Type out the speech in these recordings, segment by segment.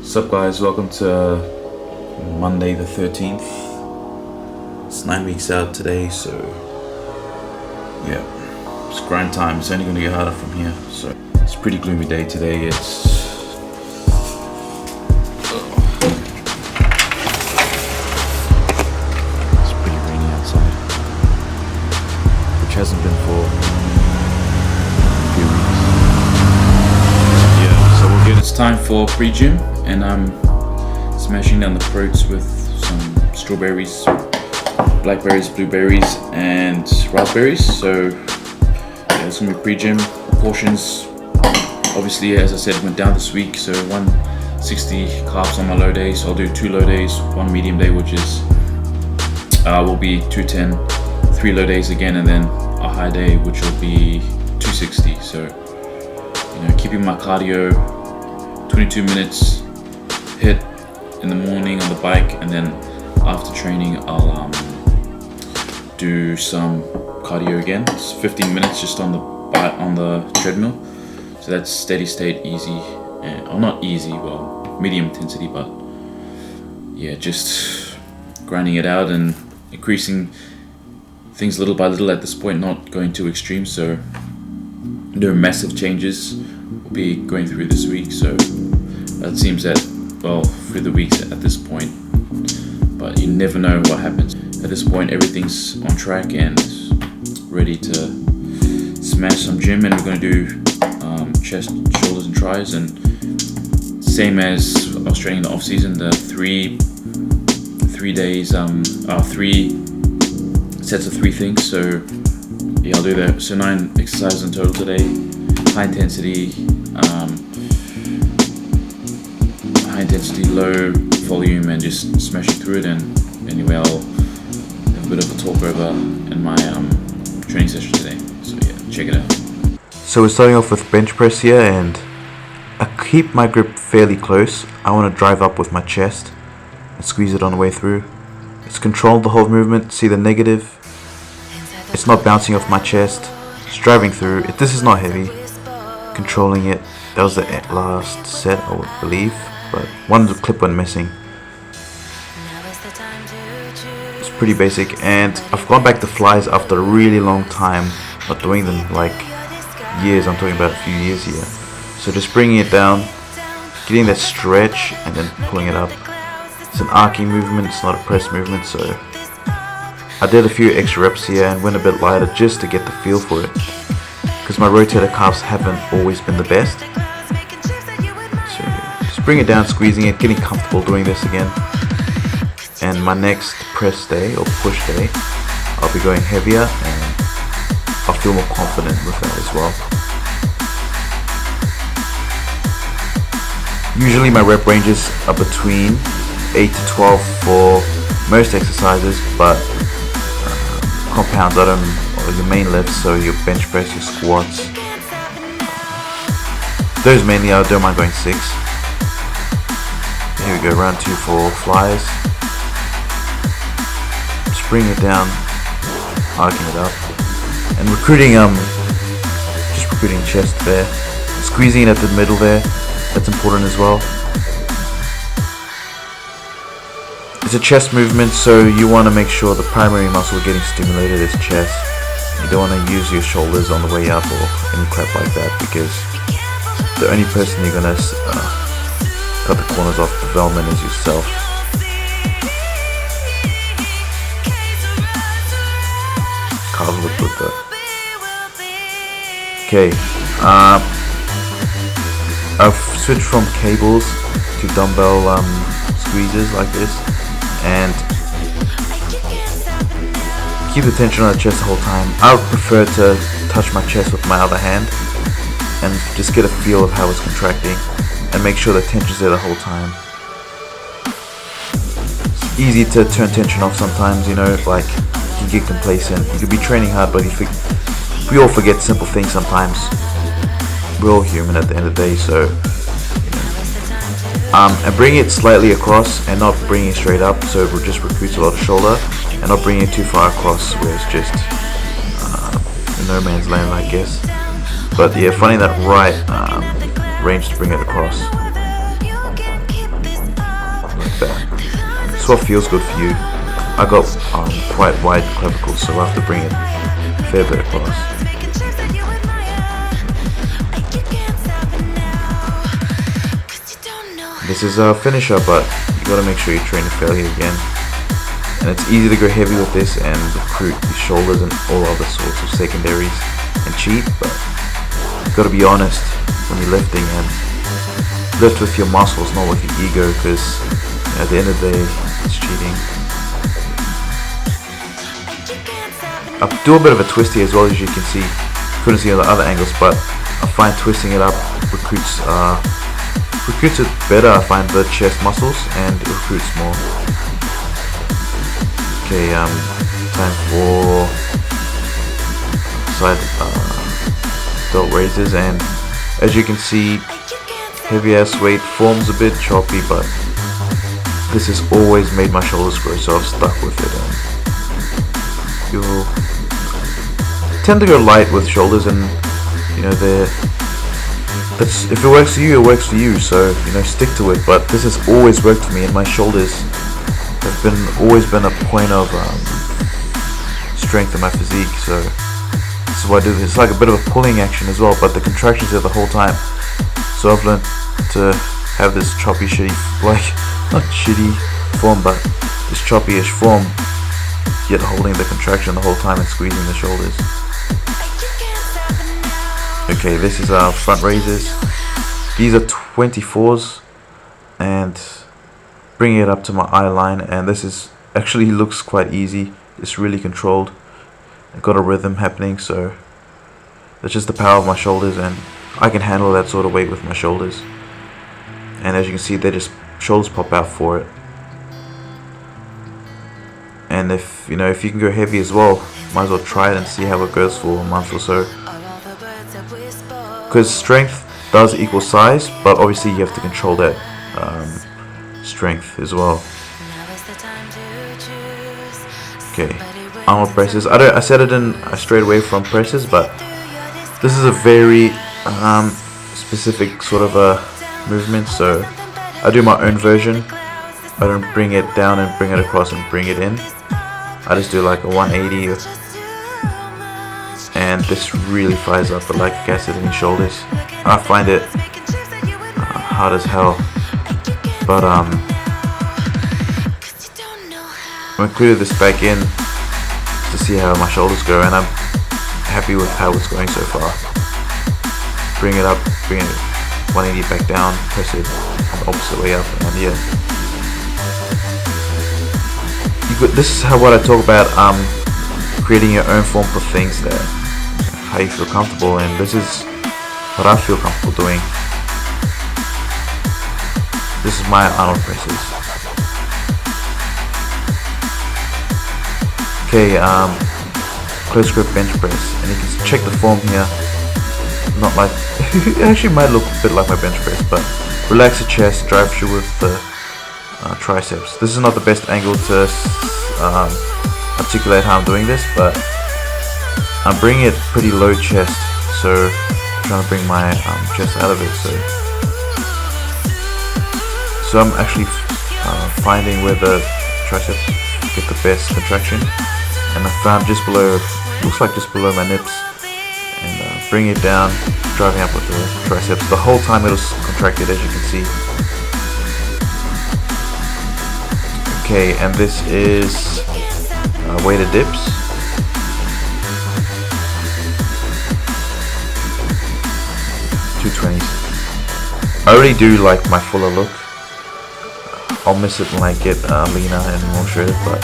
What's up guys, welcome to Monday the 13th. It's 9 weeks out today, so yeah, it's grind time. It's only going to get harder from here. So it's a pretty gloomy day today. It's pretty rainy outside, which hasn't been for a few weeks. Yeah, so we'll get it's time for pre-gym, and I'm smashing down the proteins with some strawberries, blackberries, blueberries, and raspberries. So yeah, it's gonna be pre-gym portions. Obviously, as I said, went down this week, so 160 carbs on my low day. So I'll do 2 low days, 1 medium day, which is will be 210, 3 low days again, and then a high day, which will be 260. So keeping my cardio 22 minutes hit in the morning on the bike, and then after training I'll do some cardio again. It's 15 minutes just on the treadmill. So that's steady state, easy, or not easy, well, medium intensity, but yeah, just grinding it out and increasing things little by little at this point, not going too extreme. So no massive changes will be going through this week. So that seems that, well, through the weeks at this point, but you never know what happens. At this point, everything's on track and ready to smash some gym, and we're going to do chest, shoulders, and tries, and same as I was training the off season, the three days, 3 sets of 3 things. So yeah, I'll do that. So 9 exercises in total today, high intensity, low volume, and just smashing through it. And anyway, I'll have a bit of a talk over in my training session today. So yeah, check it out. So we're starting off with bench press here, and I keep my grip fairly close. I want to drive up with my chest and squeeze it on the way through. It's controlled the whole movement. See the negative? It's not bouncing off my chest. It's driving through. This is not heavy. Controlling it. That was the last set, I would believe, but one clip went missing. It's pretty basic, and I've gone back to flies after a really long time, not doing them like years. I'm talking about a few years here. So just bringing it down, getting that stretch, and then pulling it up. It's an arcing movement, it's not a press movement. So I did a few extra reps here and went a bit lighter just to get the feel for it, because my rotator cuffs haven't always been the best. So just bring it down, squeezing it, getting comfortable doing this again. And my next press day or push day, I'll be going heavier, and I'll feel more confident with that as well. Usually my rep ranges are between 8 to 12 for most exercises, but compounds, or your main lifts, so your bench press, your squats, those mainly I don't mind going 6. Here we go, round 2 for flies. Just bring it down, arcing it up, and recruiting chest there, squeezing it at the middle there. That's important as well. It's a chest movement, so you want to make sure the primary muscle getting stimulated is chest. You don't want to use your shoulders on the way up or any crap like that, because the only person you're going to cut the corners off development is yourself. Carb look good though. Okay, I've switched from cables to dumbbell squeezes like this, and keep the tension on the chest the whole time. I would prefer to touch my chest with my other hand and just get a feel of how it's contracting, and make sure the tension's there the whole time. It's easy to turn tension off sometimes, like you get complacent. You could be training hard, but we all forget simple things sometimes. We're all human at the end of the day, so and bring it slightly across and not bringing it straight up, so it just recruits a lot of shoulder, and not bringing it too far across where it's just no man's land, I guess. But yeah, finding that right range to bring it across. It's what feels good for you. I got quite wide clavicles, so I have to bring it a fair bit across. This is a finisher, but you gotta make sure you train to failure again. And it's easy to go heavy with this and recruit your shoulders and all other sorts of secondaries and cheat, but you gotta be honest when you're lifting and lift with your muscles, not with your ego, because at the end of the day, it's cheating. I do a bit of a twisty as well, as you can see. Couldn't see on the other angles, but I find twisting it up recruits it better. I find the chest muscles, and it recruits more. Okay, time for side belt raises, and as you can see, heavy ass weight forms a bit choppy, but this has always made my shoulders grow, so I've stuck with it. And you'll tend to go light with shoulders, and you know if it works for you, it works for you. So you know, stick to it. But this has always worked for me, and my shoulders have always been a point of strength in my physique. So this is why I do this. It's like a bit of a pulling action as well, but the contractions are the whole time. So I've learned to have this choppy, shitty, like not shitty form, but this choppy-ish form, yet holding the contraction the whole time and squeezing the shoulders. Okay, this is our front raises. These are 24s, and bringing it up to my eye line, and this is actually looks quite easy. It's really controlled. I've got a rhythm happening, so that's just the power of my shoulders, and I can handle that sort of weight with my shoulders. And as you can see, they just shoulders pop out for it. And if you can go heavy as well, might as well try it and see how it goes for a month or so. Because strength does equal size, but obviously you have to control that strength as well. Okay, arm presses. I said it in straight away from presses, but this is a very specific sort of a movement. So I do my own version. I don't bring it down and bring it across and bring it in. I just do like a 180, and this really fires up the lactic acid in your shoulders. I find it hard as hell, but I'm included this back in to see how my shoulders go, and I'm happy with how it's going so far. Bring it up, bring it 180 back down, press it the opposite way up, and yeah. This is what I talk about, creating your own form for things, that how you feel comfortable, and this is what I feel comfortable doing. This is my Arnold presses. Okay, close grip bench press, and you can check the form here. Not like it actually might look a bit like my bench press, but relax the chest, drive through with the triceps. This is not the best angle to articulate how I'm doing this, but I'm bringing it pretty low chest, so I'm trying to bring my chest out of it. So I'm actually finding where the triceps get the best contraction, and I found just below, looks like just below my nips, and bring it down, driving up with the triceps. The whole time it was contracted, as you can see. Okay, and this is weighted dips. I already do like my fuller look. I'll miss it when I get leaner and more shredded, but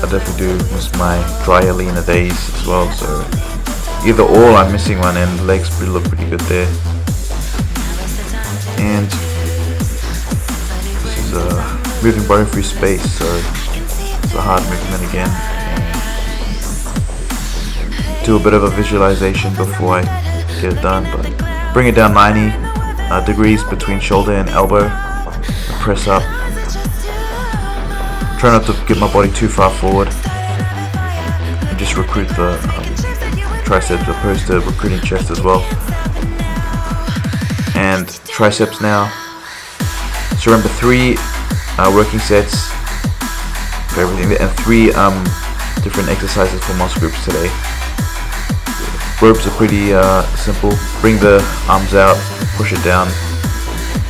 I definitely do miss my drier, leaner days as well. So either or, I'm missing one, and legs look pretty good there. And this is a moving body through space, so it's a hard movement again. Do a bit of a visualization before I get it done, but bring it down 90 degrees between shoulder and elbow, and press up. Try not to get my body too far forward, and just recruit the triceps opposed to recruiting chest as well. And triceps now. So remember, 3 working sets for everything, and 3 different exercises for muscle groups today. Ropes are pretty simple. Bring the arms out, push it down,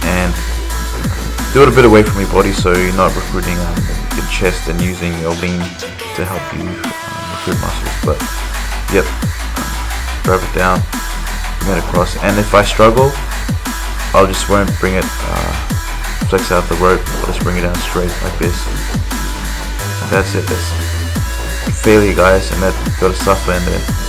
and do it a bit away from your body so you're not recruiting your chest and using your lean to help you recruit muscles. But yep, drive it down, bring it across, and if I struggle, I'll just won't bring it flex out the rope. I'll just bring it down straight like this. And that's it. That's failure, guys, and that you've got to suffer in there.